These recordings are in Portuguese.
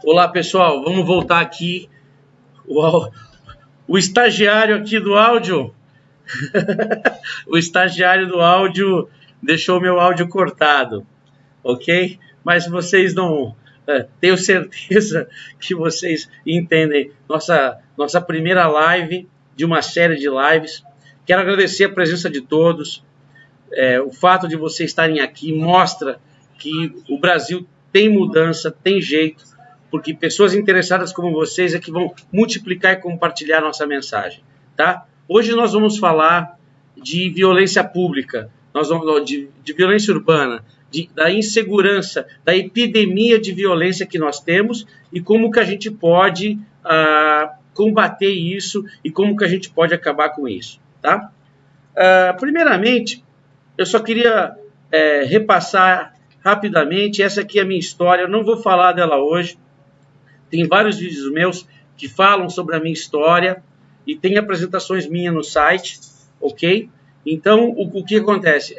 Olá, pessoal, vamos voltar aqui. O estagiário aqui do áudio, o estagiário do áudio deixou meu áudio cortado, ok? Mas vocês não... tenho certeza que vocês entendem nossa primeira live de uma série de lives. Quero agradecer a presença de todos. O fato de vocês estarem aqui mostra que o Brasil tem mudança, tem jeito, porque pessoas interessadas como vocês é que vão multiplicar e compartilhar nossa mensagem, tá? Hoje nós vamos falar de violência pública, de violência urbana, da insegurança, da epidemia de violência que nós temos e como que a gente pode combater isso e como que a gente pode acabar com isso, tá? Primeiramente, eu só queria repassar rapidamente, essa aqui é a minha história, eu não vou falar dela hoje, tem vários vídeos meus que falam sobre a minha história e tem apresentações minhas no site, ok? Então, o que acontece?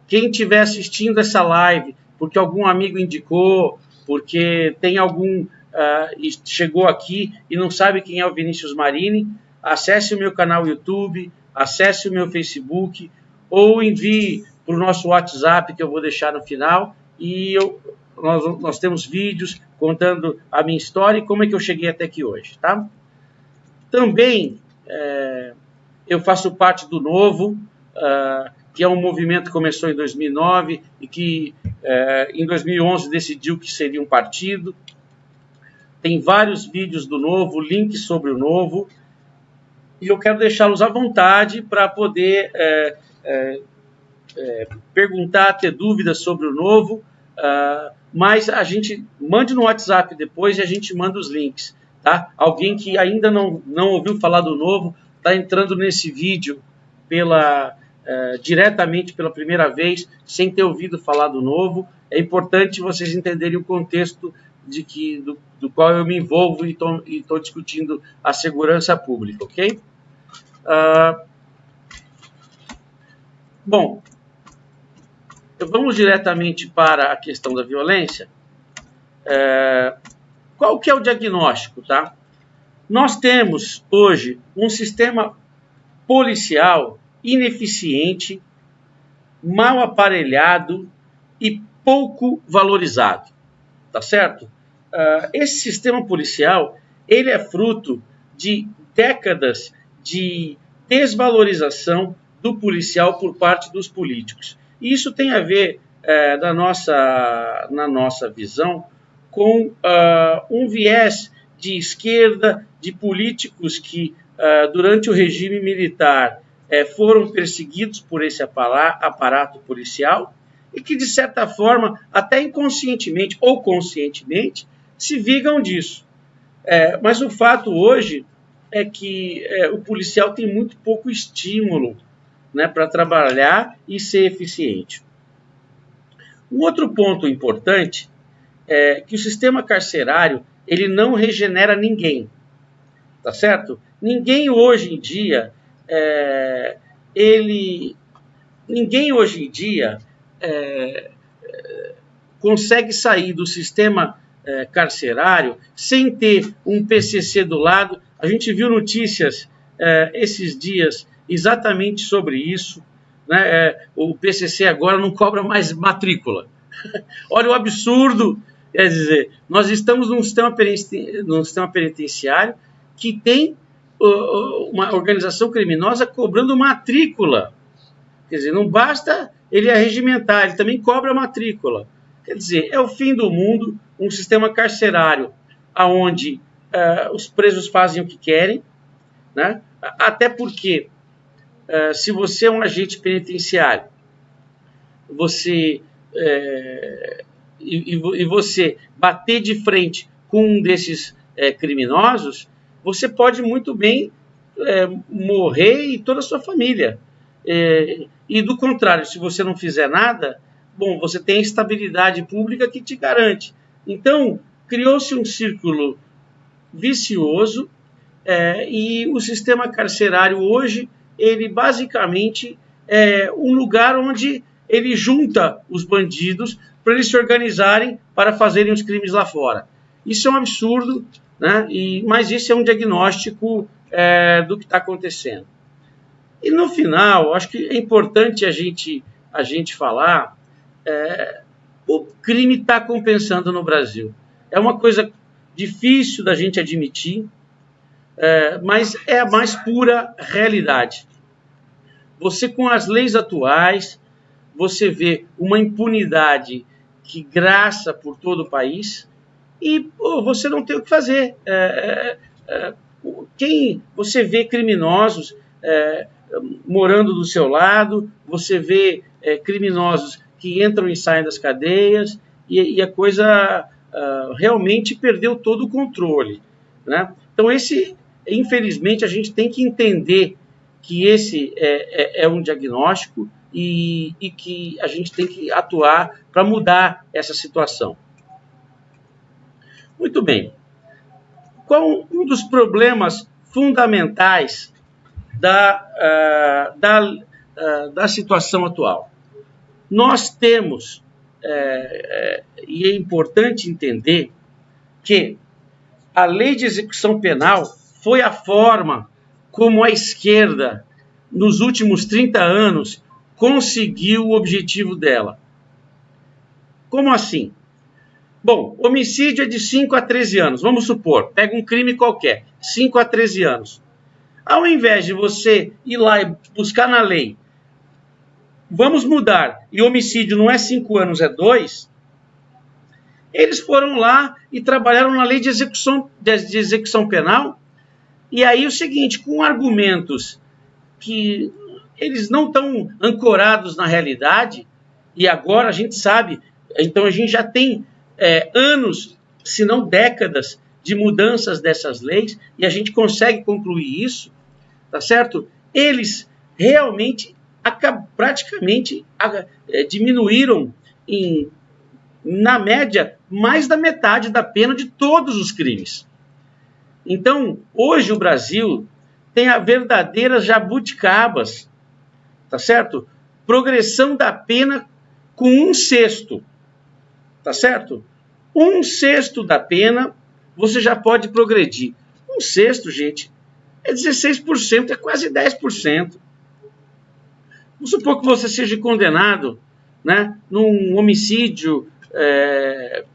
Quem estiver assistindo essa live, porque algum amigo indicou, porque tem chegou aqui e não sabe quem é o Vinícius Marini, acesse o meu canal YouTube, acesse o meu Facebook, ou envie para o nosso WhatsApp, que eu vou deixar no final, e nós temos vídeos contando a minha história e como é que eu cheguei até aqui hoje, tá? Também eu faço parte do Novo, que é um movimento que começou em 2009 e que em 2011 decidiu que seria um partido. Tem vários vídeos do Novo, links sobre o Novo, e eu quero deixá-los à vontade para poder perguntar, ter dúvidas sobre o Novo, mas a gente mande no WhatsApp depois e a gente manda os links, tá? Alguém que ainda não ouviu falar do Novo está entrando nesse vídeo diretamente pela primeira vez, sem ter ouvido falar do Novo. É importante vocês entenderem o contexto do qual eu me envolvo e estou discutindo a segurança pública, ok? Bom, vamos diretamente para a questão da violência. Qual que é o diagnóstico, tá? Nós temos hoje um sistema policial ineficiente, mal aparelhado e pouco valorizado, tá certo? Esse sistema policial, ele é fruto de décadas de desvalorização do policial por parte dos políticos. E isso tem a ver, na nossa visão, com um viés de esquerda, de políticos que, durante o regime militar, foram perseguidos por esse aparato policial e que, de certa forma, até inconscientemente ou conscientemente, se vigam disso. Mas o fato hoje é que o policial tem muito pouco estímulo, né, para trabalhar e ser eficiente. Um outro ponto importante é que o sistema carcerário ele não regenera ninguém, tá certo? Ninguém hoje em dia consegue sair do sistema carcerário sem ter um PCC do lado. A gente viu notícias esses dias exatamente sobre isso, né? O PCC agora não cobra mais matrícula. Olha o absurdo. Quer dizer, nós estamos num sistema penitenciário que tem uma organização criminosa cobrando matrícula. Quer dizer, não basta ele arregimentar, ele também cobra matrícula. Quer dizer, é o fim do mundo, um sistema carcerário onde os presos fazem o que querem, né? Até porque, se você é um agente penitenciário, você bater de frente com um desses criminosos, você pode muito bem morrer e toda a sua família. E do contrário, se você não fizer nada, bom, você tem a estabilidade pública que te garante. Então, criou-se um círculo vicioso e o sistema carcerário hoje, ele basicamente é um lugar onde ele junta os bandidos para eles se organizarem para fazerem os crimes lá fora. Isso é um absurdo, né? Mas isso é um diagnóstico do que está acontecendo. E no final, acho que é importante a gente falar, o crime está compensando no Brasil. É uma coisa difícil da gente admitir, mas é a mais pura realidade. Você, com as leis atuais, você vê uma impunidade que graça por todo o país e você não tem o que fazer. Você vê criminosos morando do seu lado, você vê criminosos que entram e saem das cadeias e a coisa realmente perdeu todo o controle, né? Então, infelizmente, a gente tem que entender que esse é um diagnóstico e que a gente tem que atuar para mudar essa situação. Muito bem. Qual um dos problemas fundamentais da situação atual? Nós temos, e é importante entender, que a lei de execução penal foi a forma como a esquerda, nos últimos 30 anos, conseguiu o objetivo dela. Como assim? Bom, homicídio é de 5 a 13 anos. Vamos supor, pega um crime qualquer, 5 a 13 anos. Ao invés de você ir lá e buscar na lei, vamos mudar, e homicídio não é 5 anos, é 2, eles foram lá e trabalharam na lei de execução penal, e aí o seguinte, com argumentos que eles não estão ancorados na realidade, e agora a gente sabe, então a gente já tem anos, se não décadas, de mudanças dessas leis, e a gente consegue concluir isso, tá certo? Eles realmente praticamente diminuíram na média mais da metade da pena de todos os crimes. Então, hoje o Brasil tem a verdadeira jabuticabas, tá certo? Progressão da pena com 1/6, tá certo? 1/6 da pena você já pode progredir. 1/6, gente, é 16%, é quase 10%. Vamos supor que você seja condenado, né, num homicídio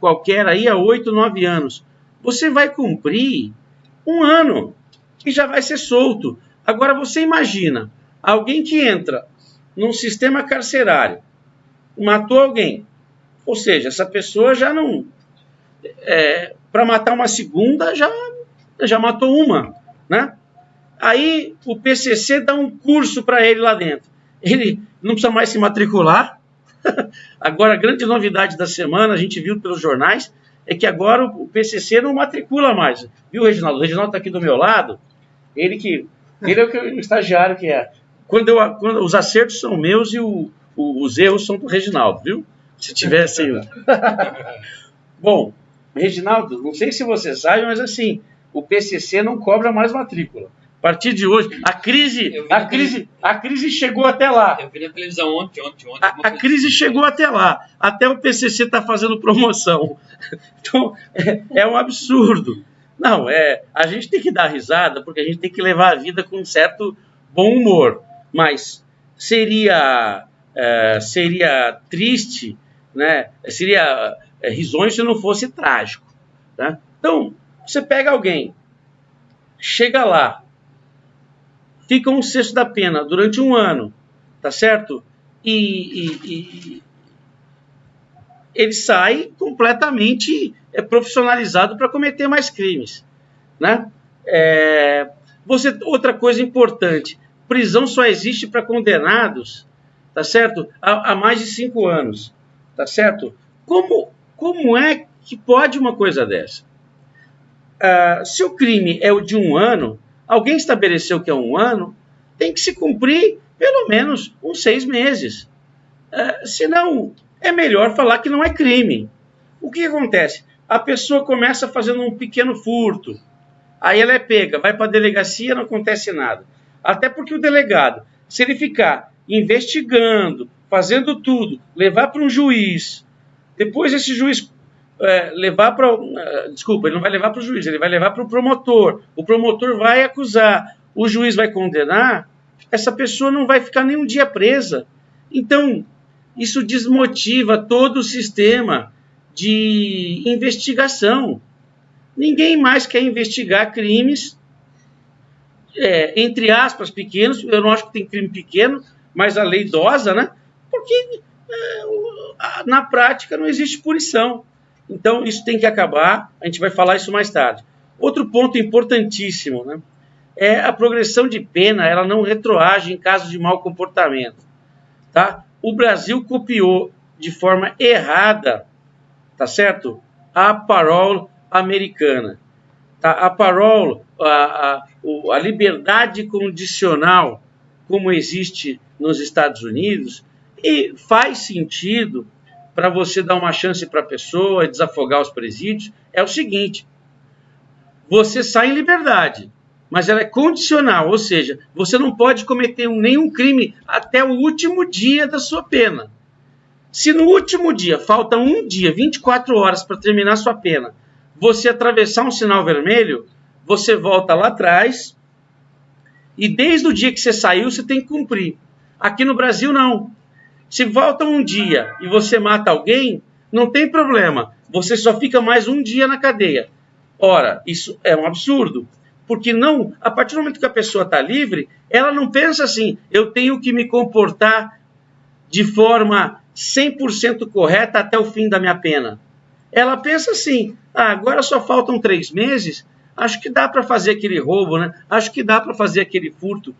qualquer aí há 8, 9 anos. Você vai cumprir 1 ano e já vai ser solto. Agora você imagina, alguém que entra num sistema carcerário, matou alguém, ou seja, essa pessoa já não... para matar uma segunda, já matou uma, né? Aí o PCC dá um curso para ele lá dentro. Ele não precisa mais se matricular. Agora, a grande novidade da semana, a gente viu pelos jornais, é que agora o PCC não matricula mais. Viu, Reginaldo? O Reginaldo está aqui do meu lado. Ele é o estagiário que é. Quando os acertos são meus e os erros são do Reginaldo, viu? Se tivesse... Bom, Reginaldo, não sei se você sabe, mas assim, o PCC não cobra mais matrícula. A partir de hoje, a crise chegou até lá. Eu vi na televisão ontem. A crise chegou até lá. Até o PCC está fazendo promoção. Então, é um absurdo. Não, a gente tem que dar risada, porque a gente tem que levar a vida com um certo bom humor. Mas seria triste, né? Seria risonho se não fosse trágico. Tá? Então, você pega alguém, chega lá, fica 1/6 da pena durante 1 ano, tá certo? E ele sai completamente profissionalizado para cometer mais crimes, né? Outra coisa importante, prisão só existe para condenados, tá certo? Há mais de 5 anos, tá certo? Como é que pode uma coisa dessa? Se o crime é o de 1 ano, alguém estabeleceu que é 1 ano, tem que se cumprir pelo menos uns 6 meses. Senão, é melhor falar que não é crime. O que acontece? A pessoa começa fazendo um pequeno furto, aí ela é pega, vai para a delegacia, não acontece nada. Até porque o delegado, se ele ficar investigando, fazendo tudo, levar para um juiz, Depois esse juiz levar para... desculpa, ele não vai levar para o juiz, ele vai levar para o promotor vai acusar, o juiz vai condenar, essa pessoa não vai ficar nem um dia presa. Então, isso desmotiva todo o sistema de investigação. Ninguém mais quer investigar crimes, entre aspas, pequenos. Eu não acho que tem crime pequeno, mas a lei dosa, né? Porque na prática não existe punição. Então, isso tem que acabar. A gente vai falar isso mais tarde. Outro ponto importantíssimo, né? É a progressão de pena, ela não retroage em caso de mau comportamento. Tá? O Brasil copiou de forma errada, tá certo? A parole americana. Tá? A parole, a liberdade condicional, como existe nos Estados Unidos, e faz sentido para você dar uma chance para a pessoa, desafogar os presídios, é o seguinte: você sai em liberdade, mas ela é condicional, ou seja, você não pode cometer nenhum crime até o último dia da sua pena. Se no último dia, falta um dia, 24 horas para terminar sua pena, você atravessar um sinal vermelho, você volta lá atrás e desde o dia que você saiu, você tem que cumprir. Aqui no Brasil, não. Se volta um dia e você mata alguém, não tem problema. Você só fica mais um dia na cadeia. Ora, isso é um absurdo. Porque não, a partir do momento que a pessoa está livre, ela não pensa assim, eu tenho que me comportar de forma 100% correta até o fim da minha pena. Ela pensa assim, agora só faltam 3 meses, acho que dá para fazer aquele roubo, né? Acho que dá para fazer aquele furto.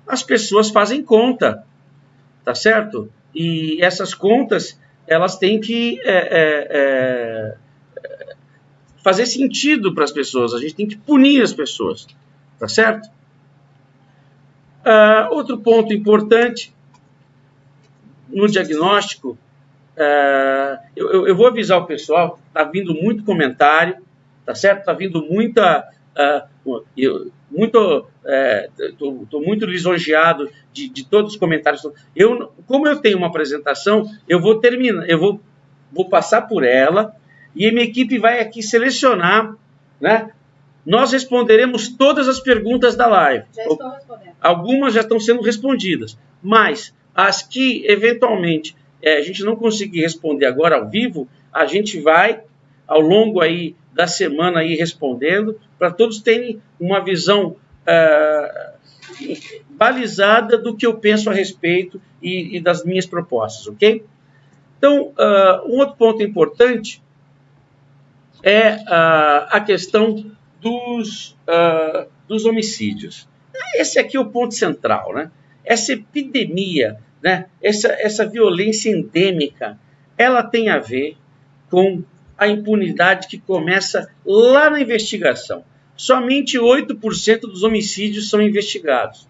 As pessoas fazem conta, tá certo? E essas contas, elas têm que fazer sentido para as pessoas. A gente tem que punir as pessoas, tá certo? Outro ponto importante no diagnóstico, eu vou avisar o pessoal, está vindo muito comentário, tá certo? Está vindo muita... Estou muito lisonjeado de todos os comentários. Como eu tenho uma apresentação, eu vou terminar, vou passar por ela e a minha equipe vai aqui selecionar, né? Nós responderemos todas as perguntas da live. Já estou respondendo. Algumas já estão sendo respondidas, mas as que eventualmente a gente não conseguir responder agora ao vivo, a gente vai ao longo aí da semana aí respondendo, para todos terem uma visão balizada do que eu penso a respeito e das minhas propostas, ok? Então, um outro ponto importante é a questão dos homicídios. Esse aqui é o ponto central, né? Essa epidemia, né? Essa violência endêmica, ela tem a ver com a impunidade que começa lá na investigação. Somente 8% dos homicídios são investigados.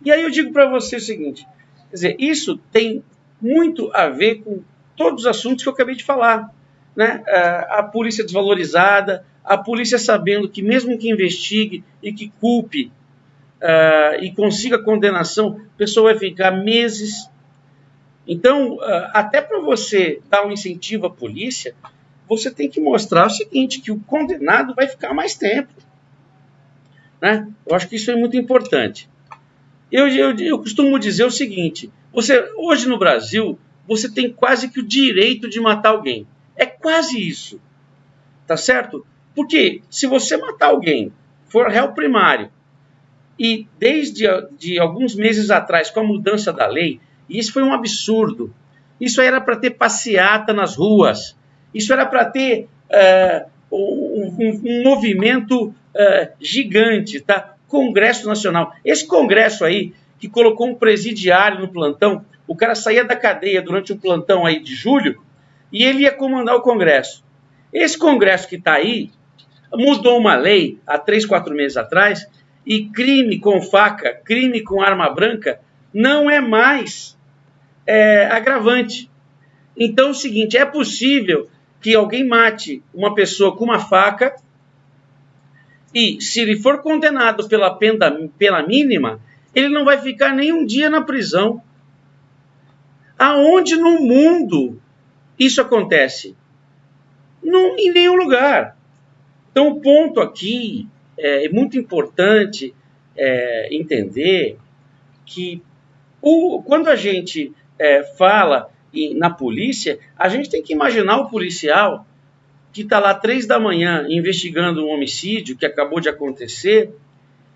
E aí eu digo para você o seguinte, quer dizer, isso tem muito a ver com todos os assuntos que eu acabei de falar, né? A polícia desvalorizada, a polícia sabendo que mesmo que investigue e que culpe e consiga condenação, a pessoa vai ficar meses. Então, até para você dar um incentivo à polícia, você tem que mostrar o seguinte, que o condenado vai ficar mais tempo, né? Eu acho que isso é muito importante. Eu costumo dizer o seguinte, hoje no Brasil, você tem quase que o direito de matar alguém. É quase isso, tá certo? Porque se você matar alguém, for réu primário, e desde de alguns meses atrás, com a mudança da lei, e isso foi um absurdo, isso era para ter passeata nas ruas, isso era para ter um movimento gigante, tá? Congresso Nacional. Esse congresso aí, que colocou um presidiário no plantão, o cara saía da cadeia durante um plantão aí de julho, e ele ia comandar o congresso. Esse congresso que está aí, mudou uma lei há 3, 4 meses atrás, e crime com faca, crime com arma branca, não é mais agravante. Então é o seguinte, é possível que alguém mate uma pessoa com uma faca e, se ele for condenado pela pena mínima, ele não vai ficar nem um dia na prisão. Aonde no mundo Isso acontece em nenhum lugar. Então, o ponto aqui é muito importante entender que quando a gente fala na polícia, a gente tem que imaginar o policial que está lá 3 da manhã investigando um homicídio que acabou de acontecer,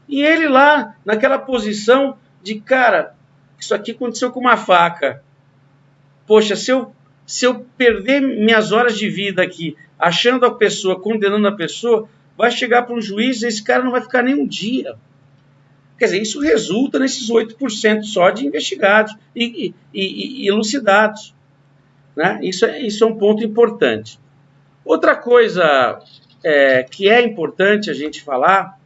e ele lá naquela posição de, cara, isso aqui aconteceu com uma faca. Poxa, se eu perder minhas horas de vida aqui, achando a pessoa, condenando a pessoa, vai chegar para um juiz e esse cara não vai ficar nem um dia. Quer dizer, isso resulta nesses 8% só de investigados e elucidados. Né? Isso é um ponto importante. Outra coisa que é importante a gente falar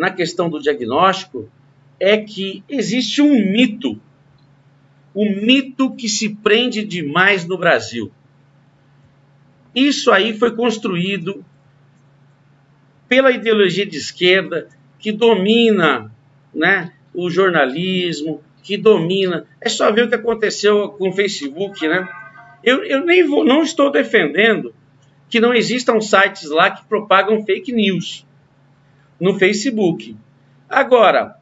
na questão do diagnóstico é que existe um mito que se prende demais no Brasil. Isso aí foi construído pela ideologia de esquerda que domina, né, o jornalismo, que domina. É só ver o que aconteceu com o Facebook, né? Eu não estou defendendo que não existam sites lá que propagam fake news no Facebook. Agora,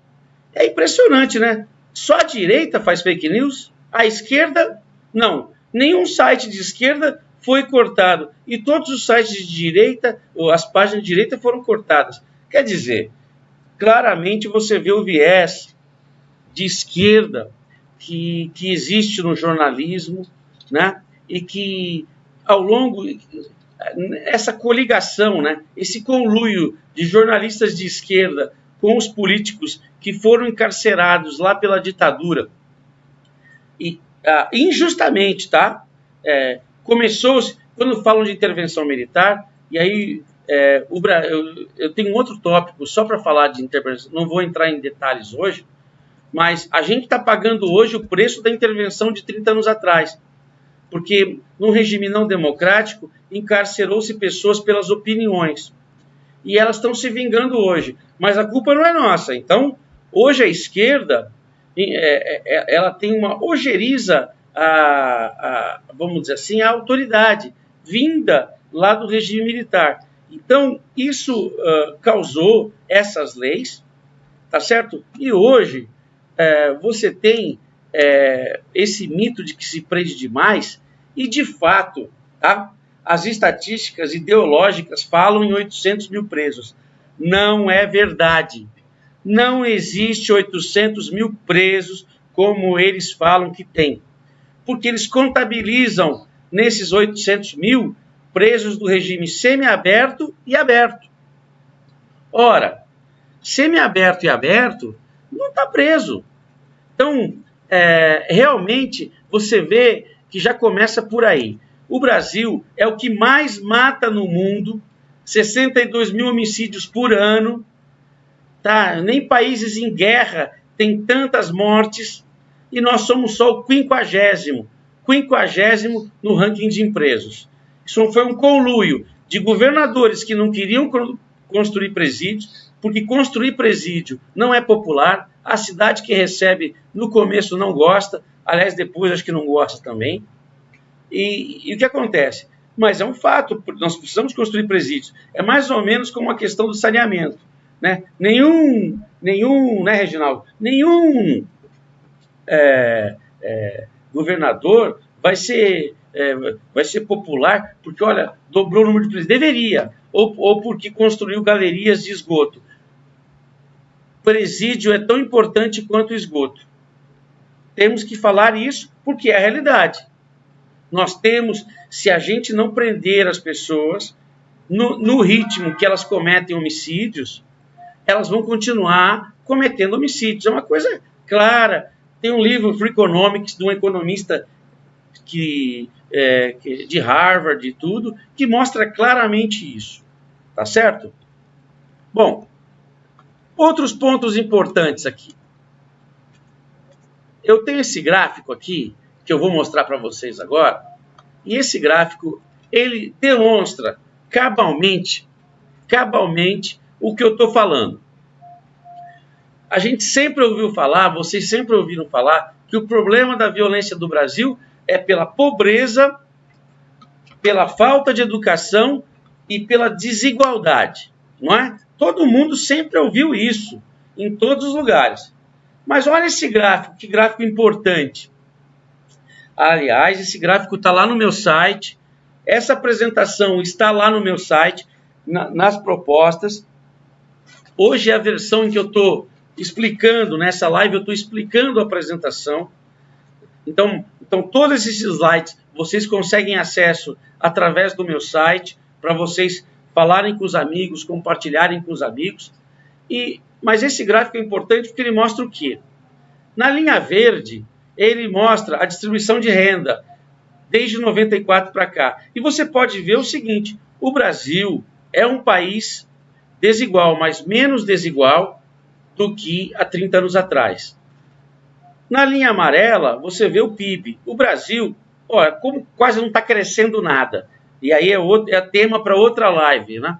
é impressionante, né? Só a direita faz fake news, a esquerda não. Nenhum site de esquerda foi cortado e todos os sites de direita, ou as páginas de direita foram cortadas. Quer dizer, claramente você vê o viés de esquerda que existe no jornalismo, né? E que ao longo essa coligação, né? Esse conluio de jornalistas de esquerda com os políticos que foram encarcerados lá pela ditadura e injustamente, tá? Começou, quando falam de intervenção militar, e aí eu tenho um outro tópico só para falar de intervenção, não vou entrar em detalhes hoje, mas a gente está pagando hoje o preço da intervenção de 30 anos atrás, porque num regime não democrático encarcerou-se pessoas pelas opiniões, e elas estão se vingando hoje, mas a culpa não é nossa. Então, hoje a esquerda ela tem uma ojeriza vamos dizer assim, a autoridade vinda lá do regime militar. Então, isso causou essas leis, tá certo? E hoje você tem esse mito de que se prende demais, e de fato, tá? As estatísticas ideológicas falam em 800 mil presos. Não é verdade. Não existe 800 mil presos como eles falam que tem. Porque eles contabilizam nesses 800 mil presos do regime semiaberto e aberto. Ora, semiaberto e aberto não está preso. Então, realmente, você vê que já começa por aí. O Brasil é o que mais mata no mundo, 62 mil homicídios por ano, tá? Nem países em guerra têm tantas mortes, e nós somos só o 50º no ranking de presos. Isso foi um conluio de governadores que não queriam construir presídios, porque construir presídio não é popular, a cidade que recebe no começo não gosta, aliás, depois acho que não gosta também. E o que acontece? Mas é um fato, nós precisamos construir presídios. É mais ou menos como a questão do saneamento. Né? Nenhum, né, Reginaldo? Nenhum governador vai ser popular porque, olha, dobrou o número de presídios. Deveria. Ou porque construiu galerias de esgoto. Presídio é tão importante quanto o esgoto. Temos que falar isso porque é a realidade. Nós temos, se a gente não prender as pessoas no ritmo que elas cometem homicídios, elas vão continuar cometendo homicídios. É uma coisa clara. Tem um livro, Free Economics, de um economista de Harvard e tudo, que mostra claramente isso. Tá certo? Bom, outros pontos importantes aqui. Eu tenho esse gráfico aqui, que eu vou mostrar para vocês agora, e esse gráfico, ele demonstra cabalmente o que eu estou falando. A gente sempre ouviu falar, vocês sempre ouviram falar, que o problema da violência do Brasil é pela pobreza, pela falta de educação e pela desigualdade, não é? Todo mundo sempre ouviu isso, em todos os lugares. Mas olha esse gráfico, que gráfico importante. Aliás, esse gráfico está lá no meu site, essa apresentação está lá no meu site, nas propostas. Hoje é a versão em que eu estou explicando, nessa live eu estou explicando a apresentação. Então todos esses slides vocês conseguem acesso através do meu site, para vocês falarem com os amigos, compartilharem com os amigos. Mas esse gráfico é importante porque ele mostra o quê? Na linha verde, ele mostra a distribuição de renda desde 94 para cá. E você pode ver o seguinte, o Brasil é um país desigual, mas menos desigual do que há 30 anos atrás. Na linha amarela, você vê o PIB. O Brasil, olha, como quase não está crescendo nada. E aí é tema para outra live, né?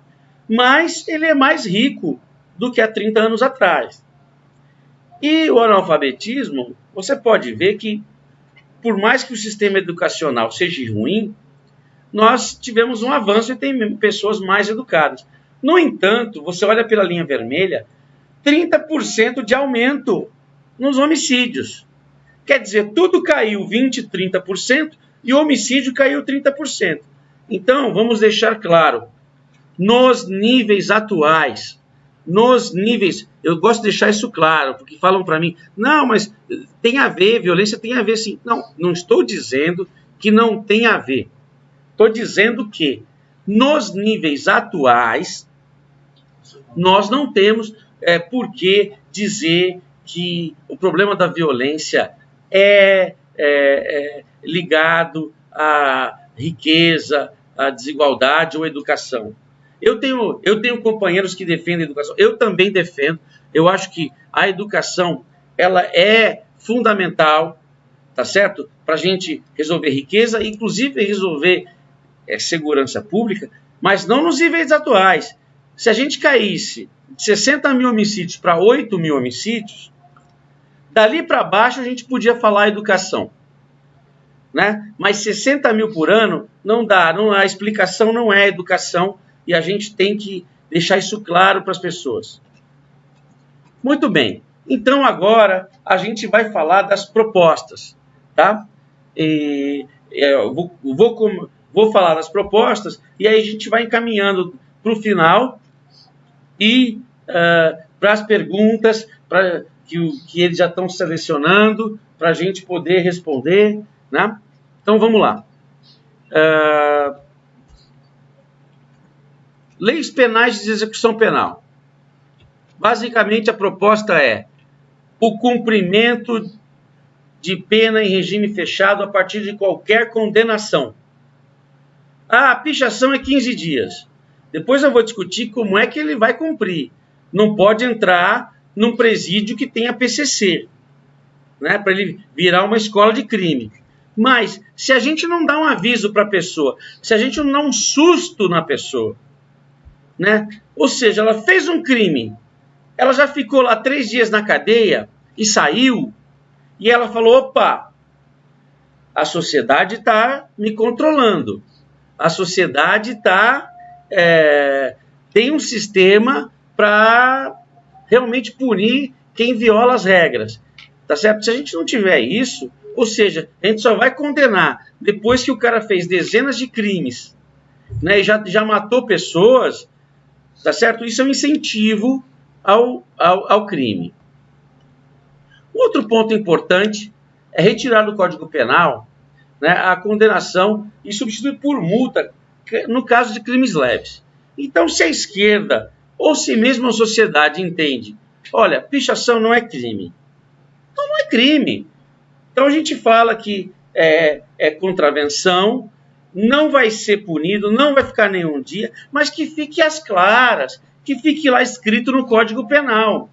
Mas ele é mais rico do que há 30 anos atrás. E o analfabetismo, você pode ver que, por mais que o sistema educacional seja ruim, nós tivemos um avanço e tem pessoas mais educadas. No entanto, você olha pela linha vermelha, 30% de aumento nos homicídios. Quer dizer, tudo caiu 20%, 30% e o homicídio caiu 30%. Então, vamos deixar claro, nos níveis atuais, eu gosto de deixar isso claro, porque falam para mim, não, mas tem a ver, violência tem a ver sim. Não estou dizendo que não tem a ver. Estou dizendo que nos níveis atuais, nós não temos por que dizer que o problema da violência é ligado à riqueza, à desigualdade ou à educação. Eu tenho companheiros que defendem a educação, eu também defendo, eu acho que a educação ela é fundamental, tá certo? Para a gente resolver riqueza, inclusive resolver segurança pública, mas não nos níveis atuais. Se a gente caísse de 60 mil homicídios para 8 mil homicídios, dali para baixo a gente podia falar educação, né? Mas 60 mil por ano não dá, a explicação não é educação e a gente tem que deixar isso claro para as pessoas. Muito bem, então agora a gente vai falar das propostas, tá? Eu vou falar das propostas e aí a gente vai encaminhando para o final e para as perguntas que eles já estão selecionando para a gente poder responder, né? Então vamos lá. Leis penais de execução penal. Basicamente a proposta é o cumprimento de pena em regime fechado a partir de qualquer condenação. A pichação é 15 dias. Depois eu vou discutir como é que ele vai cumprir. Não pode entrar num presídio que tenha PCC, né, para ele virar uma escola de crime. Mas se a gente não dá um aviso para a pessoa, se a gente não dá um susto na pessoa, né, ou seja, ela fez um crime, ela já ficou lá 3 dias na cadeia e saiu, e ela falou, opa, a sociedade está me controlando, a sociedade tem um sistema para realmente punir quem viola as regras, tá certo? Se a gente não tiver isso, ou seja, a gente só vai condenar depois que o cara fez dezenas de crimes, né, e já matou pessoas, tá certo? Isso é um incentivo ao crime. Outro ponto importante é retirar do Código Penal, né, a condenação e substituir por multa no caso de crimes leves. Então, se a esquerda ou se mesmo a sociedade entende, olha, pichação não é crime, então não é crime. Então a gente fala que é contravenção, não vai ser punido, não vai ficar nenhum dia, mas que fique às claras, que fique lá escrito no Código Penal.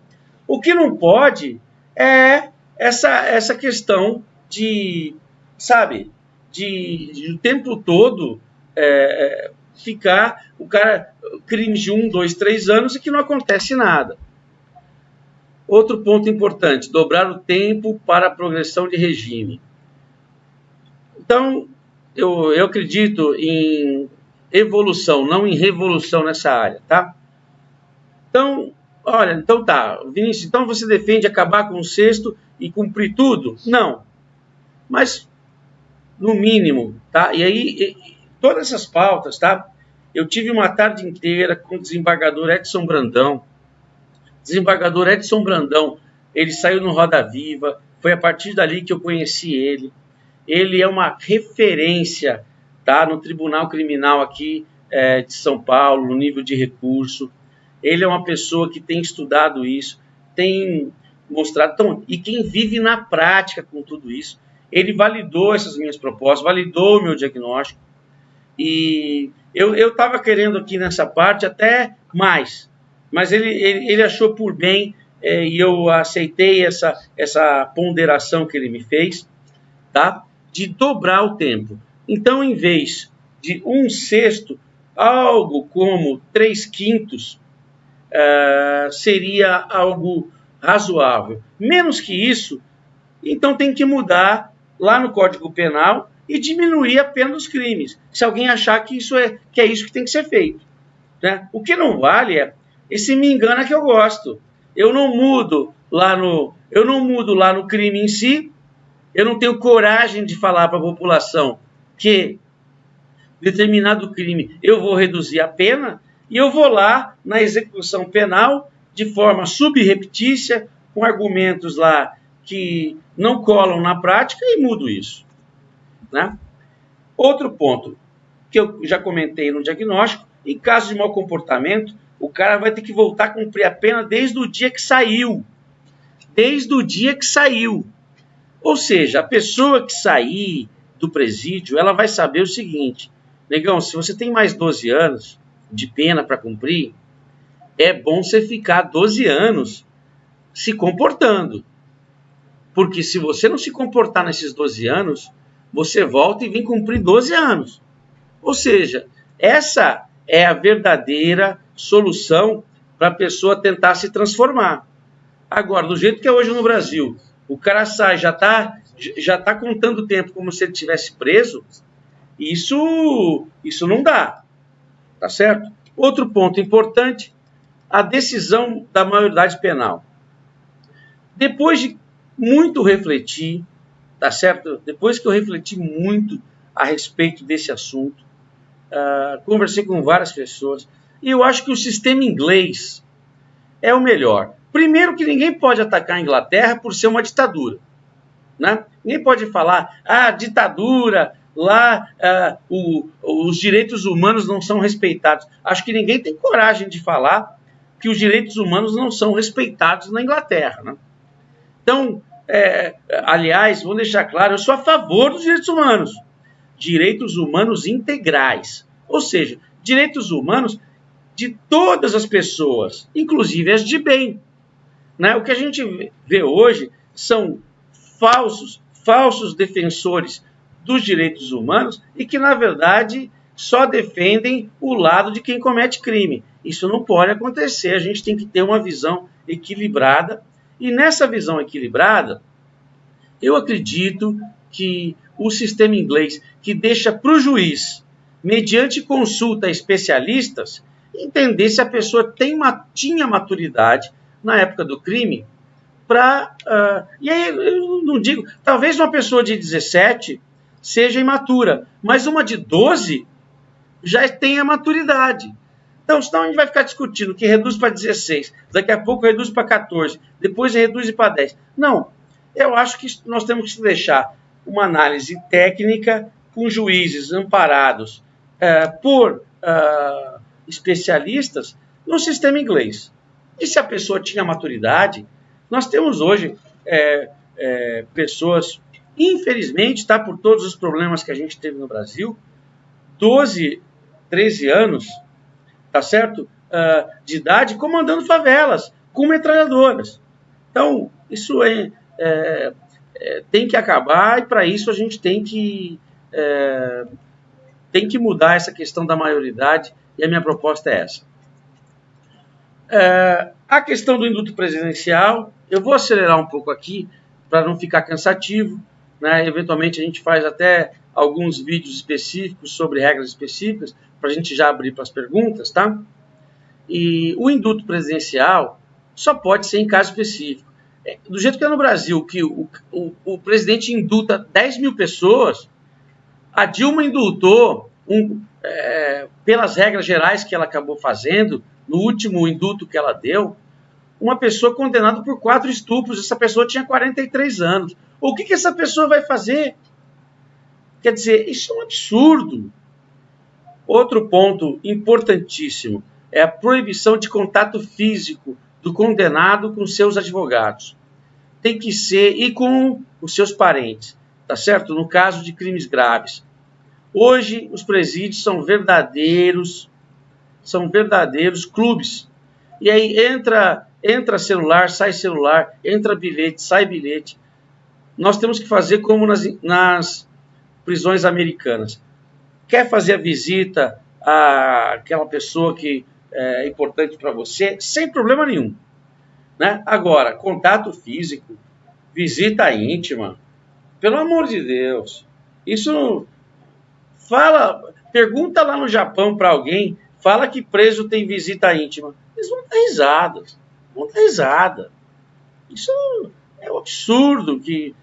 O que não pode é essa questão de, sabe, de o tempo todo ficar o cara crime de 1, 2, 3 anos e que não acontece nada. Outro ponto importante, dobrar o tempo para a progressão de regime. Então, eu acredito em evolução, não em revolução nessa área, tá? Então, olha, então tá, Vinícius, então você defende acabar com o sexto e cumprir tudo? Não, mas no mínimo, tá? E aí, todas essas pautas, tá? Eu tive uma tarde inteira com o desembargador Edson Brandão. Desembargador Edson Brandão, ele saiu no Roda Viva, foi a partir dali que eu conheci ele. Ele é uma referência, tá, no Tribunal Criminal aqui de São Paulo, no nível de recurso. Ele é uma pessoa que tem estudado isso, tem mostrado, então, e quem vive na prática com tudo isso. Ele validou essas minhas propostas, validou o meu diagnóstico, e eu estava querendo aqui nessa parte até mais, mas ele achou por bem, e eu aceitei essa ponderação que ele me fez, tá? De dobrar o tempo. Então, em vez de 1/6, algo como 3/5 seria algo razoável. Menos que isso, então tem que mudar lá no Código Penal e diminuir a pena dos crimes, se alguém achar que é isso que tem que ser feito, né? O que não vale é esse me engana que eu gosto. Eu não mudo lá no crime em si. Eu não tenho coragem de falar para a população que determinado crime eu vou reduzir a pena, e eu vou lá na execução penal de forma subreptícia, com argumentos lá que não colam na prática, e mudo isso, né? Outro ponto que eu já comentei no diagnóstico: em caso de mau comportamento, o cara vai ter que voltar a cumprir a pena desde o dia que saiu. Desde o dia que saiu. Ou seja, a pessoa que sair do presídio, ela vai saber o seguinte: negão, se você tem mais 12 anos de pena para cumprir, é bom você ficar 12 anos se comportando. Porque se você não se comportar nesses 12 anos, você volta e vem cumprir 12 anos. Ou seja, essa é a verdadeira solução para a pessoa tentar se transformar. Agora, do jeito que é hoje no Brasil, o cara sai, já tá contando o tempo como se ele estivesse preso, isso não dá, tá certo? Outro ponto importante: a decisão da maioridade penal. Depois de muito refletir, tá certo? Depois que eu refleti muito a respeito desse assunto, conversei com várias pessoas, e eu acho que o sistema inglês é o melhor. Primeiro, que ninguém pode atacar a Inglaterra por ser uma ditadura, né? Ninguém pode falar, ditadura, lá os direitos humanos não são respeitados. Acho que ninguém tem coragem de falar que os direitos humanos não são respeitados na Inglaterra, né? Então, aliás, vou deixar claro, eu sou a favor dos direitos humanos integrais, ou seja, direitos humanos de todas as pessoas, inclusive as de bem, né? O que a gente vê hoje são falsos defensores dos direitos humanos, e que, na verdade, só defendem o lado de quem comete crime. Isso não pode acontecer, a gente tem que ter uma visão equilibrada, e nessa visão equilibrada, eu acredito que o sistema inglês, que deixa para o juiz, mediante consulta a especialistas, entender se a pessoa tinha maturidade na época do crime, e aí eu não digo, talvez uma pessoa de 17 seja imatura, mas uma de 12 já tenha maturidade. Então, senão a gente vai ficar discutindo que reduz para 16, daqui a pouco reduz para 14, depois reduz para 10. Não, eu acho que nós temos que deixar uma análise técnica com juízes amparados por especialistas no sistema inglês. E se a pessoa tinha maturidade, nós temos hoje pessoas, infelizmente, por todos os problemas que a gente teve no Brasil, 12, 13 anos, tá certo? De idade, comandando favelas, com metralhadoras. Então, isso tem que acabar, e para isso a gente tem que mudar essa questão da maioridade, e a minha proposta é essa. A questão do indulto presidencial, eu vou acelerar um pouco aqui, para não ficar cansativo. né? Eventualmente a gente faz até alguns vídeos específicos sobre regras específicas, para a gente já abrir para as perguntas, tá? E o indulto presidencial só pode ser em caso específico. Do jeito que é no Brasil, que o presidente indulta 10 mil pessoas, a Dilma indultou, pelas regras gerais que ela acabou fazendo, no último indulto que ela deu, uma pessoa condenada por 4 estupros. Essa pessoa tinha 43 anos. O que essa pessoa vai fazer? Quer dizer, isso é um absurdo. Outro ponto importantíssimo é a proibição de contato físico do condenado com seus advogados. Tem que ser, e com os seus parentes, tá certo? No caso de crimes graves. Hoje, os presídios são verdadeiros clubes. E aí entra celular, entra bilhete, sai bilhete. Nós temos que fazer como nas prisões americanas. Quer fazer a visita àquela pessoa que é importante para você, sem problema nenhum, né? Agora, contato físico, visita íntima, pelo amor de Deus, isso pergunta lá no Japão para alguém, fala que preso tem visita íntima, eles vão dar risada, Isso é um absurdo que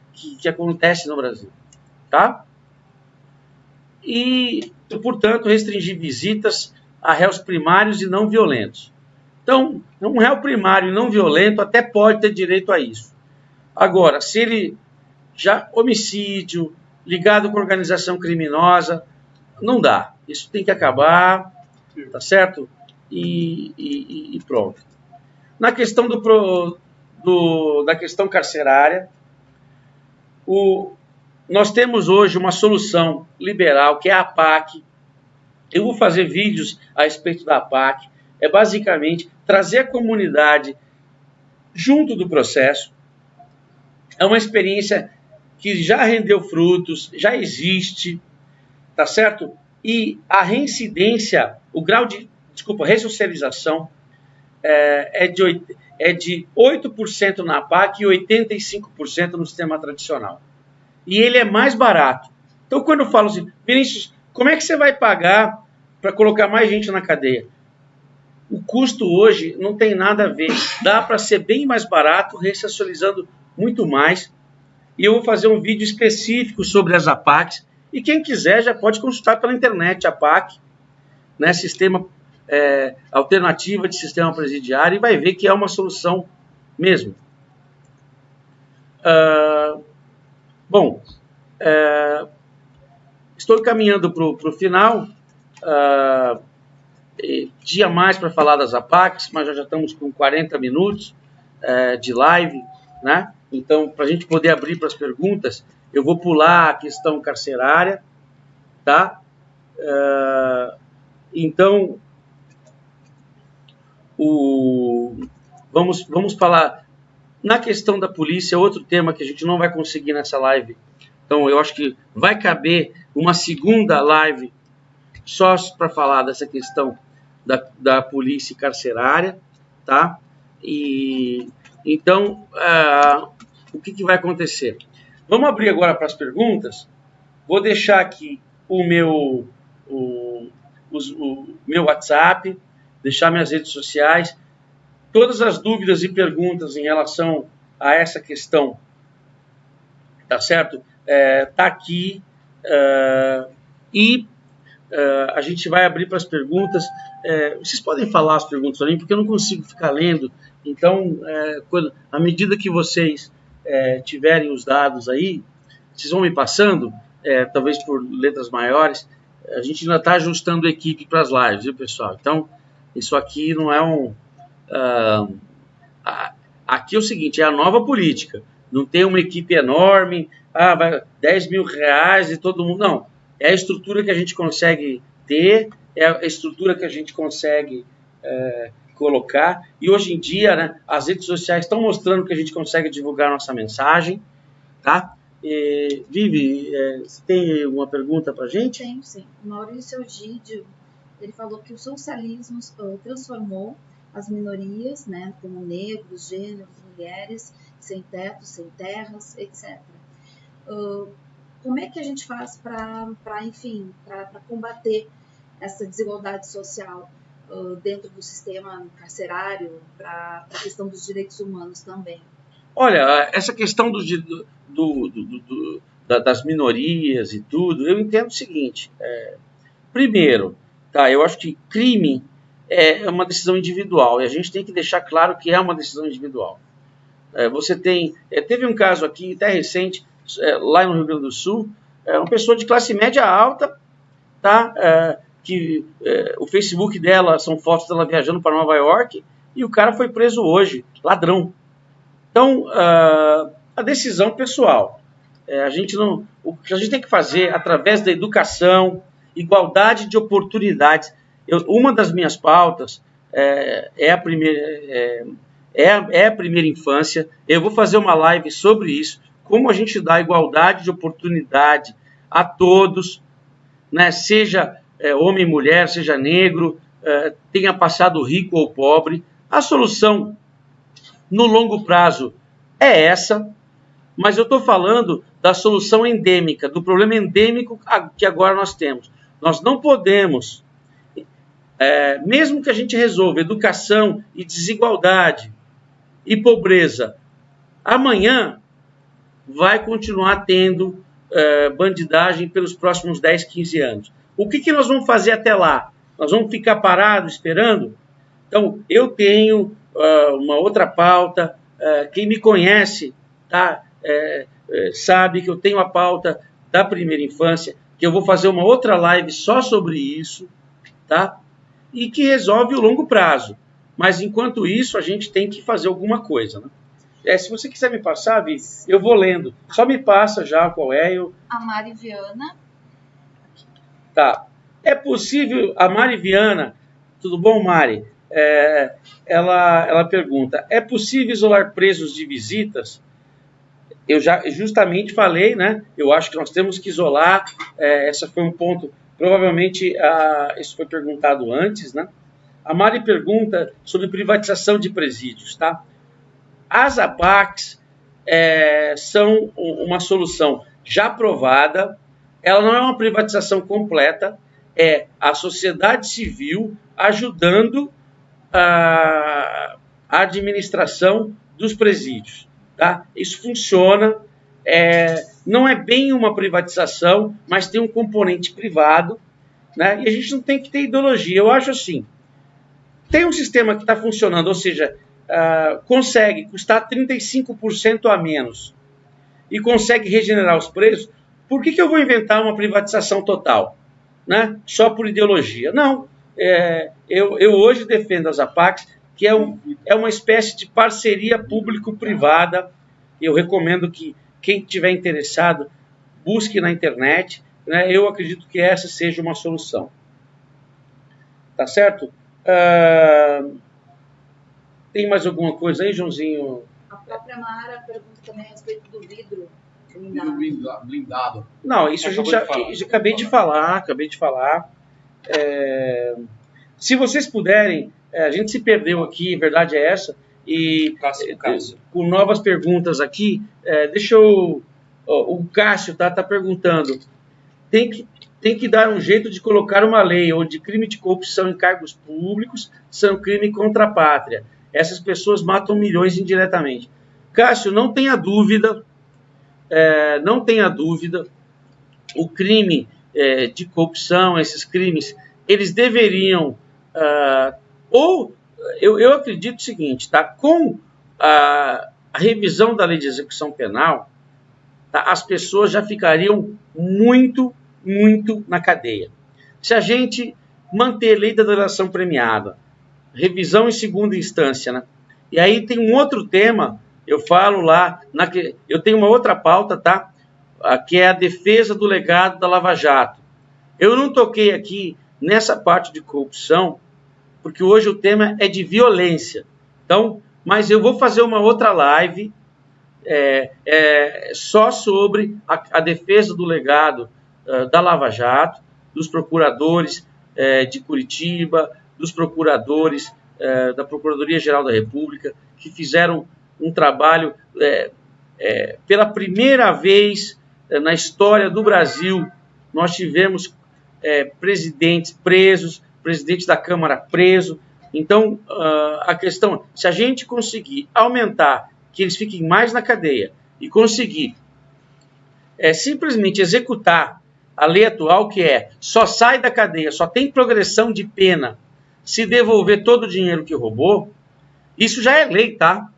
acontece no Brasil, tá? E, portanto, restringir visitas a réus primários e não violentos. Então, um réu primário e não violento até pode ter direito a isso. Agora, se ele já homicídio, ligado com organização criminosa, não dá. Isso tem que acabar, tá certo? E pronto. Na questão da questão carcerária, nós temos hoje uma solução liberal, que é a APAC. Eu vou fazer vídeos a respeito da APAC. É basicamente trazer a comunidade junto do processo. É uma experiência que já rendeu frutos, já existe, tá certo? E a reincidência, o grau de, ressocialização é de 8% na APAC e 85% no sistema tradicional. E ele é mais barato. Então, quando eu falo assim, Vinícius, como é que você vai pagar para colocar mais gente na cadeia? O custo hoje não tem nada a ver. Dá para ser bem mais barato, ressocializando muito mais. E eu vou fazer um vídeo específico sobre as APACs. E quem quiser já pode consultar pela internet a APAC, né, sistema alternativa de sistema presidiário, e vai ver que é uma solução mesmo. Bom, estou caminhando para o final. Dia mais para falar das APACs, mas já estamos com 40 minutos de live, né? Então, para a gente poder abrir para as perguntas, eu vou pular a questão carcerária, tá? Então, vamos falar na questão da polícia, outro tema que a gente não vai conseguir nessa live. Então, eu acho que vai caber uma segunda live só para falar dessa questão da polícia carcerária, tá? E então, o que vai acontecer? Vamos abrir agora para as perguntas. Vou deixar aqui o meu WhatsApp, deixar minhas redes sociais. Todas as dúvidas e perguntas em relação a essa questão, tá certo? Tá aqui. A gente vai abrir para as perguntas. Vocês podem falar as perguntas para mim, porque eu não consigo ficar lendo. Então, à medida que vocês tiverem os dados aí, vocês vão me passando, talvez por letras maiores. A gente ainda está ajustando a equipe para as lives, viu, pessoal? Então, isso aqui não é aqui é o seguinte, é a nova política. Não tem uma equipe enorme, vai 10 mil reais e todo mundo... Não. É a estrutura que a gente consegue ter, é a estrutura que a gente consegue colocar. E hoje em dia, né, as redes sociais estão mostrando que a gente consegue divulgar nossa mensagem, tá? Vivi, você tem alguma pergunta para a gente? Tenho, sim. O Maurício Egídio, ele falou que o socialismo transformou as minorias, né, como negros, gêneros, mulheres, sem teto, sem terras, etc. Como é que a gente faz para combater essa desigualdade social dentro do sistema carcerário, para a questão dos direitos humanos também? Olha, essa questão das minorias e tudo, eu entendo o seguinte. Primeiro, tá, eu acho que crime é uma decisão individual e a gente tem que deixar claro que é uma decisão individual. Teve um caso aqui, até recente, lá no Rio Grande do Sul, uma pessoa de classe média alta, tá, o Facebook dela são fotos dela viajando para Nova York e o cara foi preso hoje, ladrão. Então, a decisão pessoal. O que a gente tem que fazer através da educação, igualdade de oportunidades. Uma das minhas pautas é a primeira infância. Eu vou fazer uma live sobre isso, como a gente dá igualdade de oportunidade a todos, né? Seja homem, mulher, seja negro, tenha passado rico ou pobre. A solução no longo prazo é essa, mas eu estou falando da solução endêmica, do problema endêmico que agora nós temos. Nós não podemos, mesmo que a gente resolva educação e desigualdade e pobreza, amanhã vai continuar tendo bandidagem pelos próximos 10, 15 anos. O que nós vamos fazer até lá? Nós vamos ficar parados esperando? Então, eu tenho uma outra pauta. Quem me conhece, tá, sabe que eu tenho a pauta da primeira infância, que eu vou fazer uma outra live só sobre isso, tá? E que resolve o longo prazo. Mas, enquanto isso, a gente tem que fazer alguma coisa, né? Se você quiser me passar, Vi, eu vou lendo. Só me passa já qual é. A Mari Viana. Tá. É possível, a Mari Viana, tudo bom, Mari? Ela pergunta, é possível isolar presos de visitas? Eu já justamente falei, né? Eu acho que nós temos que isolar. Esse foi um ponto, provavelmente, isso foi perguntado antes, né? A Mari pergunta sobre privatização de presídios, tá? As APACs são uma solução já aprovada. Ela não é uma privatização completa, é a sociedade civil ajudando a administração dos presídios. Tá? Isso funciona, não é bem uma privatização, mas tem um componente privado, né? E a gente não tem que ter ideologia. Eu acho assim, tem um sistema que está funcionando, ou seja, consegue custar 35% a menos e consegue regenerar os preços, por que eu vou inventar uma privatização total? Né? Só por ideologia? Não. Eu hoje defendo as APACs, que é uma espécie de parceria público-privada. Eu recomendo que quem estiver interessado busque na internet, né? Eu acredito que essa seja uma solução. Tá certo? Tem mais alguma coisa aí, Joãozinho? A própria Mara pergunta também a respeito do vidro blindado. Não, isso a gente já acabei de falar. Se vocês puderem, a gente se perdeu aqui, a verdade é essa, e com novas perguntas aqui, o Cássio tá perguntando, tem que dar um jeito de colocar uma lei onde crime de corrupção em cargos públicos são crime contra a pátria. Essas pessoas matam milhões indiretamente. Cássio, não tenha dúvida, o crime de corrupção, esses crimes, eles deveriam, eu acredito o seguinte, tá? Com a revisão da lei de execução penal, tá? As pessoas já ficariam muito na cadeia. Se a gente manter a lei da delação premiada, revisão em segunda instância, né? E aí tem um outro tema, eu falo lá, eu tenho uma outra pauta, tá? Que é a defesa do legado da Lava Jato. Eu não toquei aqui nessa parte de corrupção, porque hoje o tema é de violência. Então, mas eu vou fazer uma outra live só sobre a defesa do legado da Lava Jato, dos procuradores de Curitiba, dos procuradores da Procuradoria-Geral da República, que fizeram um trabalho pela primeira vez na história do Brasil, nós tivemos presidentes presos, presidente da Câmara preso. Então, a questão, se a gente conseguir aumentar, que eles fiquem mais na cadeia e conseguir simplesmente executar a lei atual, que só sai da cadeia, só tem progressão de pena se devolver todo o dinheiro que roubou, isso já é lei, tá?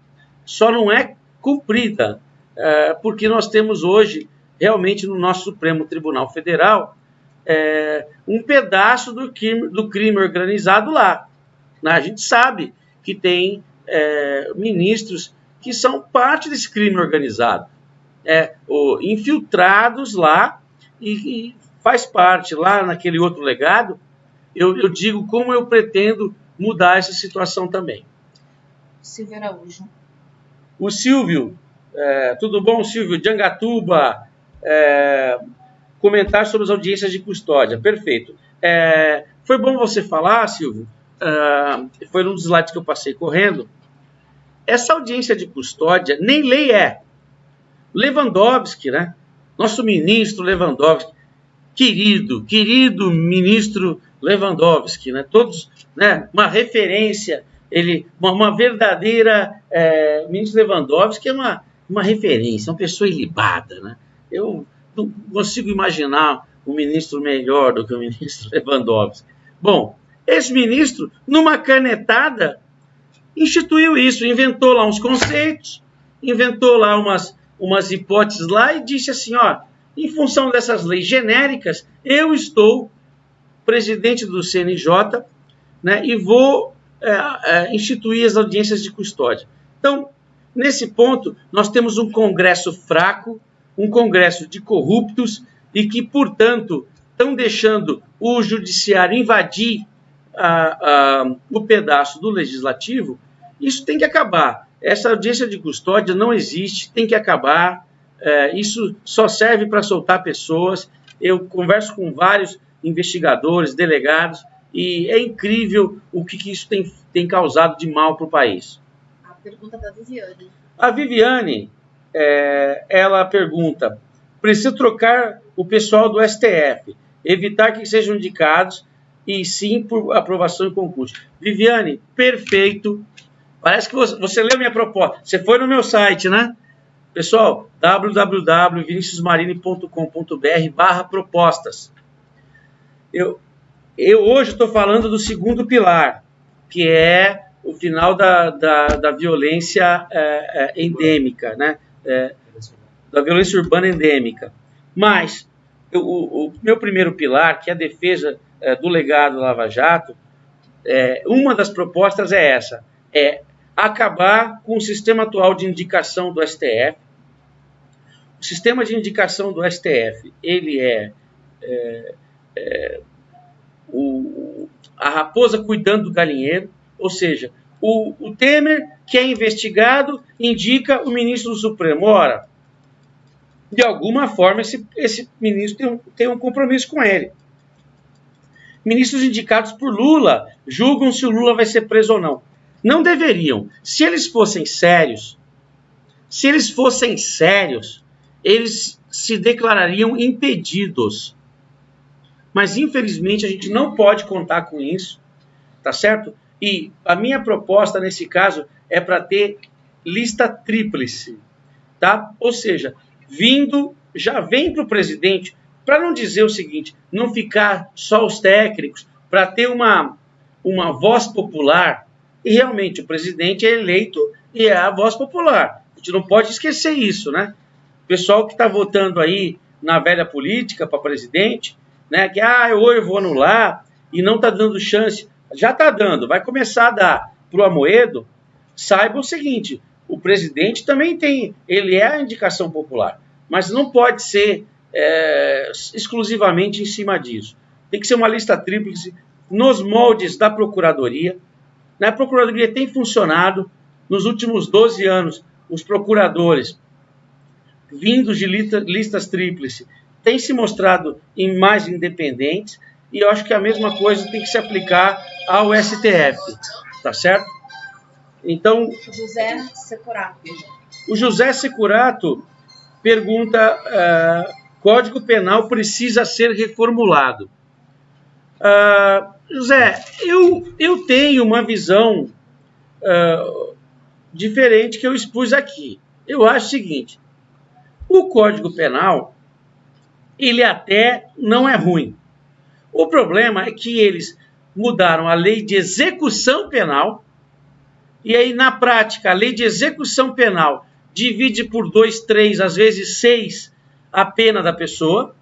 Só não é cumprida, porque nós temos hoje, realmente, no nosso Supremo Tribunal Federal, um pedaço do crime organizado lá. A gente sabe que tem ministros que são parte desse crime organizado, infiltrados lá e faz parte lá naquele outro legado. Eu digo como eu pretendo mudar essa situação também. Silvio Araújo. O Silvio, tudo bom, Silvio? De Angatuba, comentar sobre as audiências de custódia. Perfeito. Foi bom você falar, Silvio, foi um dos slides que eu passei correndo. Essa audiência de custódia nem lei é. Lewandowski, né? Nosso ministro Lewandowski, querido ministro Lewandowski, né? Todos, né? Uma referência, uma verdadeira ministro Lewandowski é uma referência, uma pessoa ilibada, né? Eu não consigo imaginar um ministro melhor do que o ministro Lewandowski. Bom, esse ministro, numa canetada, instituiu isso, inventou lá uns conceitos, inventou lá umas hipóteses lá e disse assim, ó, em função dessas leis genéricas, eu estou presidente do CNJ, né, e vou instituir as audiências de custódia. Então, nesse ponto, nós temos um Congresso fraco, um Congresso de corruptos e que, portanto, estão deixando o Judiciário invadir o pedaço do Legislativo. Isso tem que acabar. Essa audiência de custódia não existe, tem que acabar. Isso só serve para soltar pessoas. Eu converso com vários investigadores, delegados, e é incrível o que isso tem causado de mal para o país. A pergunta da Viviane. A Viviane, ela pergunta, preciso trocar o pessoal do STF, evitar que sejam indicados e sim por aprovação em concurso. Viviane, perfeito. Parece que você leu minha proposta. Você foi no meu site, né? Pessoal, www.viniciusmarini.com.br/propostas. Eu hoje estou falando do segundo pilar, que é o final da violência endêmica, né? Da violência urbana endêmica. Mas o meu primeiro pilar, que é a defesa do legado Lava Jato, uma das propostas é essa, acabar com o sistema atual de indicação do STF. O sistema de indicação do STF, ele a raposa cuidando do galinheiro, ou seja, o Temer, que é investigado, indica o ministro do Supremo. Ora, de alguma forma, esse ministro tem um compromisso com ele. Ministros indicados por Lula julgam se o Lula vai ser preso ou não. Não deveriam. Se eles fossem sérios, eles se declarariam impedidos. Mas, infelizmente, a gente não pode contar com isso, tá certo? E a minha proposta, nesse caso, é para ter lista tríplice, tá? Ou seja, já vem para o presidente, para não dizer o seguinte, não ficar só os técnicos, para ter uma voz popular. E realmente o presidente é eleito e é a voz popular. A gente não pode esquecer isso, né? O pessoal que está votando aí na velha política para presidente, né? Que eu vou anular e não está dando chance. Já está dando, vai começar a dar para o Amoedo. Saiba o seguinte, o presidente também ele é a indicação popular, mas não pode ser exclusivamente em cima disso. Tem que ser uma lista tríplice nos moldes da Procuradoria. A Procuradoria tem funcionado nos últimos 12 anos. Os procuradores, vindos de listas tríplices, têm se mostrado mais independentes e eu acho que a mesma coisa tem que se aplicar ao STF, tá certo? Então, José Securato. O José Securato pergunta Código Penal precisa ser reformulado. José, eu tenho uma visão diferente que eu expus aqui. Eu acho o seguinte, o Código Penal, ele até não é ruim. O problema é que eles mudaram a lei de execução penal, e aí, na prática, a lei de execução penal divide por 2, 3, às vezes 6 a pena da pessoa,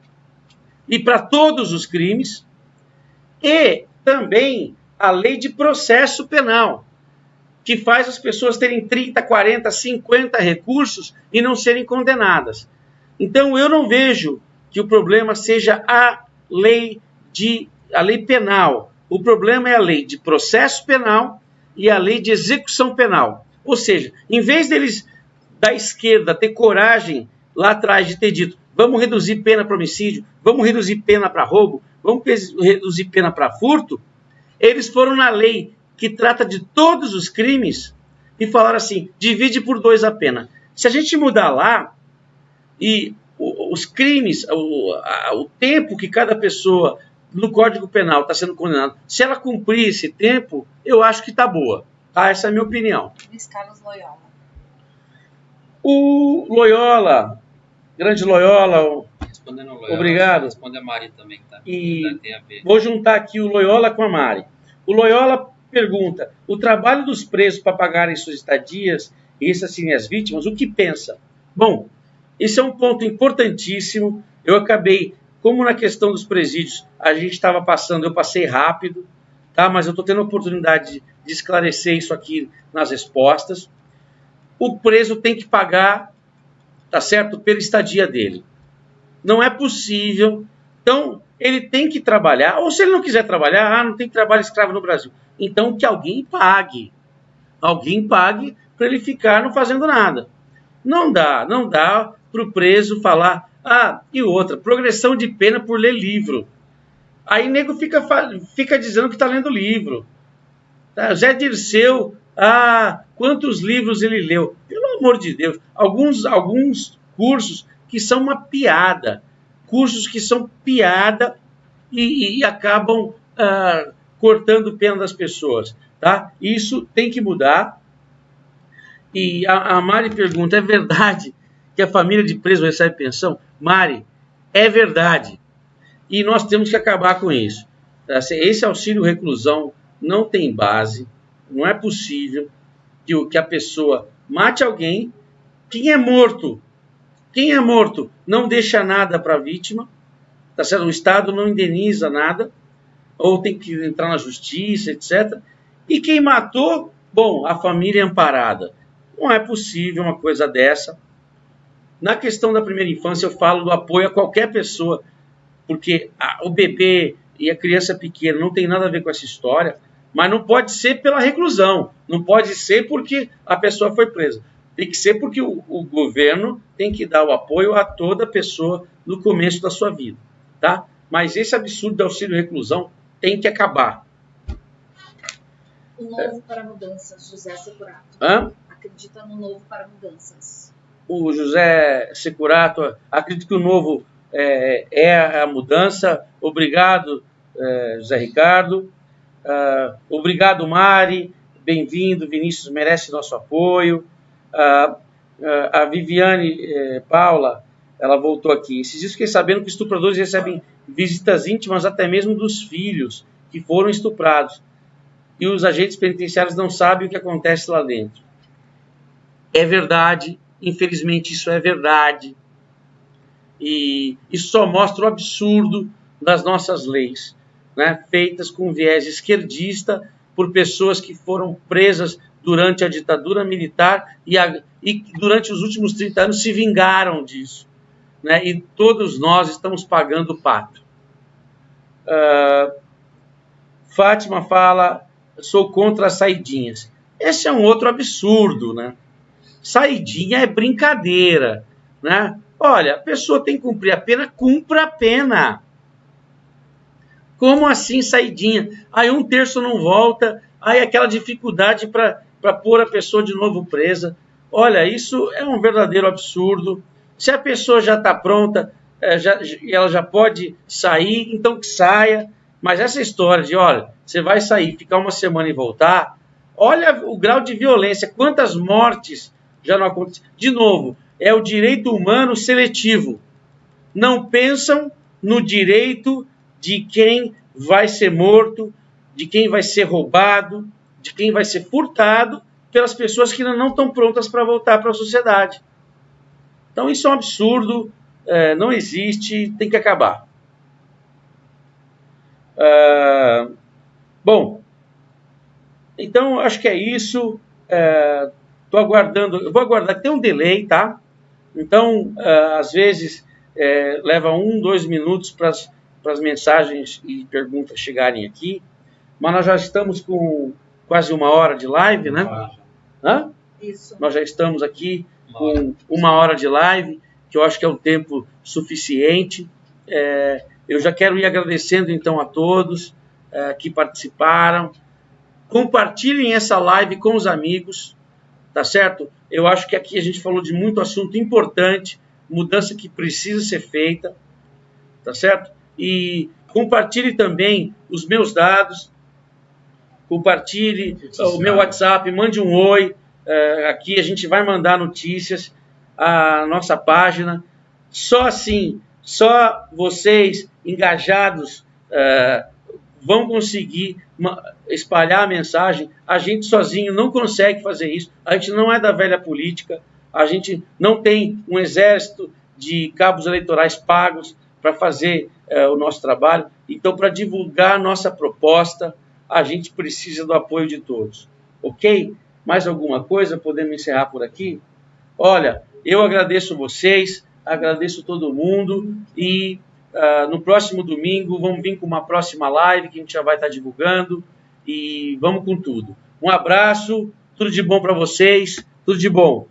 e para todos os crimes, e também a lei de processo penal, que faz as pessoas terem 30, 40, 50 recursos e não serem condenadas. Então, eu não vejo que o problema seja a lei penal. O problema é a lei de processo penal e a lei de execução penal. Ou seja, em vez deles, da esquerda, ter coragem lá atrás de ter dito, vamos reduzir pena para homicídio, vamos reduzir pena para roubo, vamos reduzir pena para furto, eles foram na lei que trata de todos os crimes e falaram assim, divide por 2 a pena. Se a gente mudar lá, e os crimes, o tempo que cada pessoa no Código Penal está sendo condenado, se ela cumprir esse tempo, eu acho que está boa. Tá? Essa é a minha opinião. Luiz Carlos Loyola. O Loyola, grande Loyola, Respondendo ao Loyola, obrigado. Responde a Mari também, tá? E Tem a ver. vou juntar aqui o Loyola com a Mari. O Loyola pergunta, o trabalho dos presos para pagarem suas estadias e assim as vítimas, o que pensa? Bom, esse é um ponto importantíssimo. Eu acabei, como na questão dos presídios, a gente estava passando, eu passei rápido, tá? Mas eu estou tendo a oportunidade de esclarecer isso aqui nas respostas. O preso tem que pagar, tá certo, pela estadia dele. Não é possível. Então, ele tem que trabalhar, ou se ele não quiser trabalhar, não tem trabalho escravo no Brasil. Então, que alguém pague. Alguém pague para ele ficar não fazendo nada. Não dá para o preso falar, e outra, progressão de pena por ler livro. Aí nego fica dizendo que está lendo livro. Tá? Zé Dirceu, quantos livros ele leu? Pelo amor de Deus, alguns cursos que são uma piada. Cursos que são piada e acabam cortando pena das pessoas. Tá? Isso tem que mudar. E a Mari pergunta, é verdade que a família de preso recebe pensão? Mari, é verdade. E nós temos que acabar com isso. Esse auxílio reclusão não tem base. Não é possível que a pessoa mate alguém. Quem é morto não deixa nada para a vítima. Tá certo? O Estado não indeniza nada. Ou tem que entrar na justiça, etc. E quem matou, bom, a família é amparada. Não é possível uma coisa dessa. Na questão da primeira infância, eu falo do apoio a qualquer pessoa, porque o bebê e a criança pequena não tem nada a ver com essa história, mas não pode ser pela reclusão, não pode ser porque a pessoa foi presa. Tem que ser porque o governo tem que dar o apoio a toda pessoa no começo da sua vida. Tá? Mas esse absurdo do auxílio reclusão tem que acabar. O novo para mudanças, José Securato. Acredita no novo para mudanças. O José Securato, acredito que o novo é a mudança. Obrigado, José Ricardo. Obrigado, Mari. Bem-vindo. Vinícius merece nosso apoio. A Viviane Paula, ela voltou aqui. Esses dias fiquei sabendo que estupradores recebem visitas íntimas até mesmo dos filhos que foram estuprados. E os agentes penitenciários não sabem o que acontece lá dentro. É verdade, infelizmente isso é verdade. E isso só mostra o absurdo das nossas leis, né? Feitas com viés esquerdista por pessoas que foram presas durante a ditadura militar e durante os últimos 30 anos se vingaram disso. Né? E todos nós estamos pagando o pato. Fátima fala, sou contra as saidinhas. Esse é um outro absurdo, né? Saidinha é brincadeira, né? Olha, a pessoa tem que cumprir a pena, cumpra a pena. Como assim saidinha? Aí 1/3 não volta, aí aquela dificuldade para pôr a pessoa de novo presa. Olha, isso é um verdadeiro absurdo. Se a pessoa já está pronta, ela já pode sair, então que saia. Mas essa história de, olha, você vai sair, ficar uma semana e voltar, olha o grau de violência, quantas mortes já não aconteceram. De novo, é o direito humano seletivo. Não pensam no direito de quem vai ser morto, de quem vai ser roubado, de quem vai ser furtado pelas pessoas que ainda não estão prontas para voltar para a sociedade. Então isso é um absurdo, não existe, tem que acabar. Bom, então acho que é isso. Estou aguardando, eu vou aguardar, tem um delay, tá? Então, às vezes, leva 1, 2 minutos para as mensagens e perguntas chegarem aqui, mas nós já estamos com quase 1 hora de live, né? Hã? Isso. Nós já estamos aqui com 1 hora de live, que eu acho que é um tempo suficiente. Eu já quero ir agradecendo, então, a todos que participaram. Compartilhem essa live com os amigos, tá certo? Eu acho que aqui a gente falou de muito assunto importante, mudança que precisa ser feita, tá certo? E compartilhe também os meus dados, compartilhe o meu WhatsApp, mande um oi, aqui a gente vai mandar notícias, a nossa página. Só assim, só vocês engajados vão conseguir espalhar a mensagem. A gente sozinho não consegue fazer isso. A gente não é da velha política. A gente não tem um exército de cabos eleitorais pagos para fazer o nosso trabalho. Então, para divulgar a nossa proposta, a gente precisa do apoio de todos. Ok? Mais alguma coisa? Podemos encerrar por aqui? Olha, eu agradeço vocês, agradeço todo mundo e no próximo domingo vamos vir com uma próxima live que a gente já vai estar divulgando e vamos com tudo. Um abraço, tudo de bom para vocês, tudo de bom.